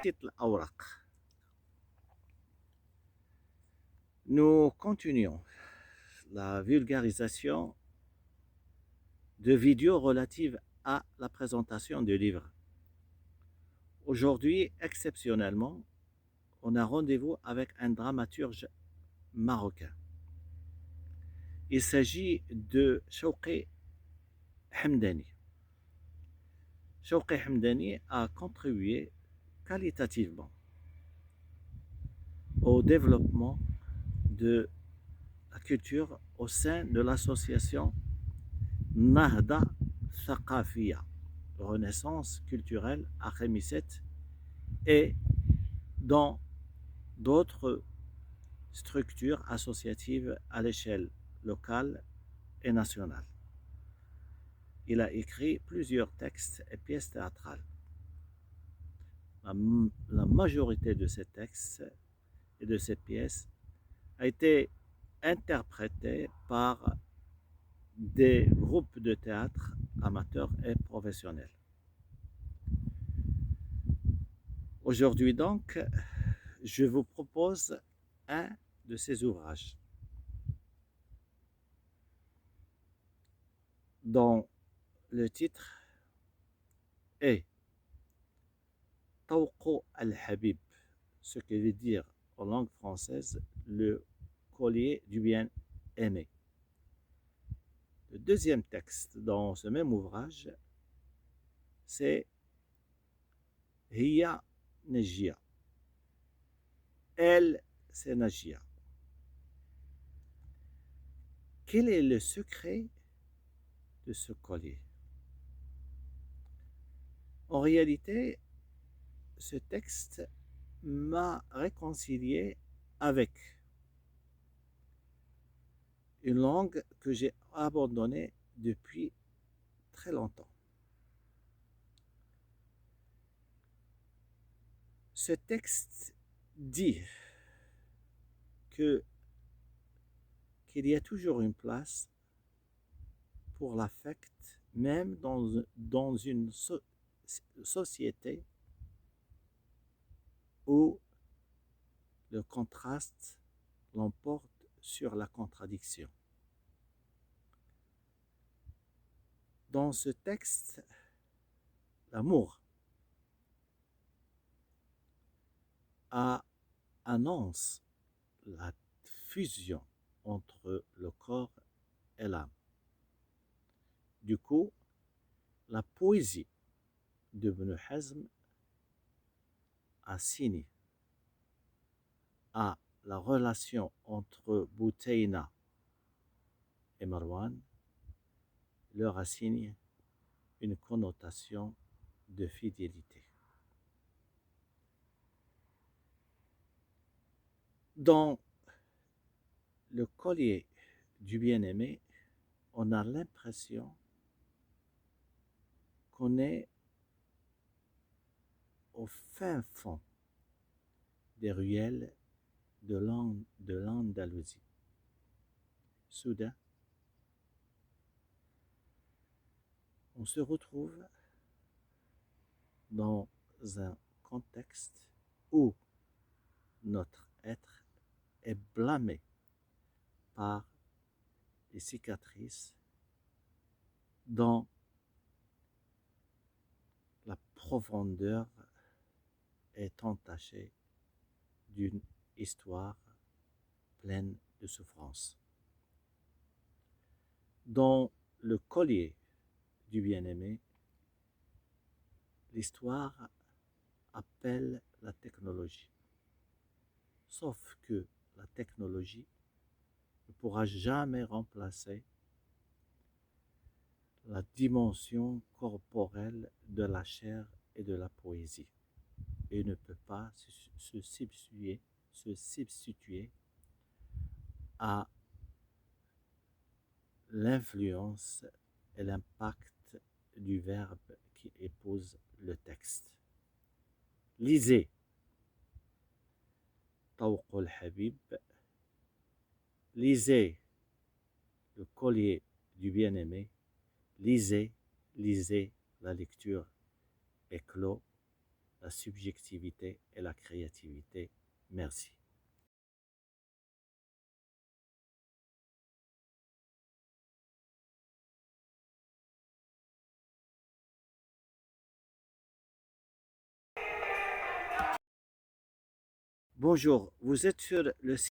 الأوراق. Nous continuons la vulgarisation de vidéos relatives à la présentation du livre. Aujourd'hui, exceptionnellement, on a rendez-vous avec un dramaturge marocain. Il s'agit de Chouki Hamdani. Chouki Hamdani a contribué qualitativement au développement de la culture au sein de l'association Nahda Thaqafiya, Renaissance culturelle à Khemiset, et dans d'autres structures associatives à l'échelle locale et nationale. Il a écrit plusieurs textes et pièces théâtrales. La majorité de ces textes et de ces pièces a été interprétée par des groupes de théâtre amateurs et professionnels. Aujourd'hui donc, je vous propose un de ces ouvrages dont le titre est Tawqo al-Habib, ce qui veut dire en langue française le collier du bien-aimé. Le deuxième texte dans ce même ouvrage, c'est Hiya Najia. Elle, c'est Najia. Quel est le secret de ce collier? En réalité, ce texte m'a réconcilié avec une langue que j'ai abandonnée depuis très longtemps. Ce texte dit qu'il y a toujours une place pour l'affect, même dans une société où le contraste l'emporte sur la contradiction. Dans ce texte, l'amour annonce la fusion entre le corps et l'âme. Du coup, la poésie d'Ibn Hazm assigne à la relation entre Bouteyna et Marwan, leur assigne une connotation de fidélité. Dans le collier du bien-aimé, on a l'impression qu'on est au fin fond des ruelles de l'Andalousie. Soudain, on se retrouve dans un contexte où notre être est blâmé par les cicatrices dont la profondeur est entachée d'une histoire pleine de souffrance. Dans le collier du bien-aimé, l'histoire appelle la technologie. Sauf que la technologie ne pourra jamais remplacer la dimension corporelle de la chair et de la poésie et ne peut pas se substituer à l'influence et l'impact du verbe qui épouse le texte. Lisez Tawq al-Habib, lisez le collier du bien-aimé, lisez, la lecture est clos. la subjectivité et la créativité. Merci. Bonjour, vous êtes sur le site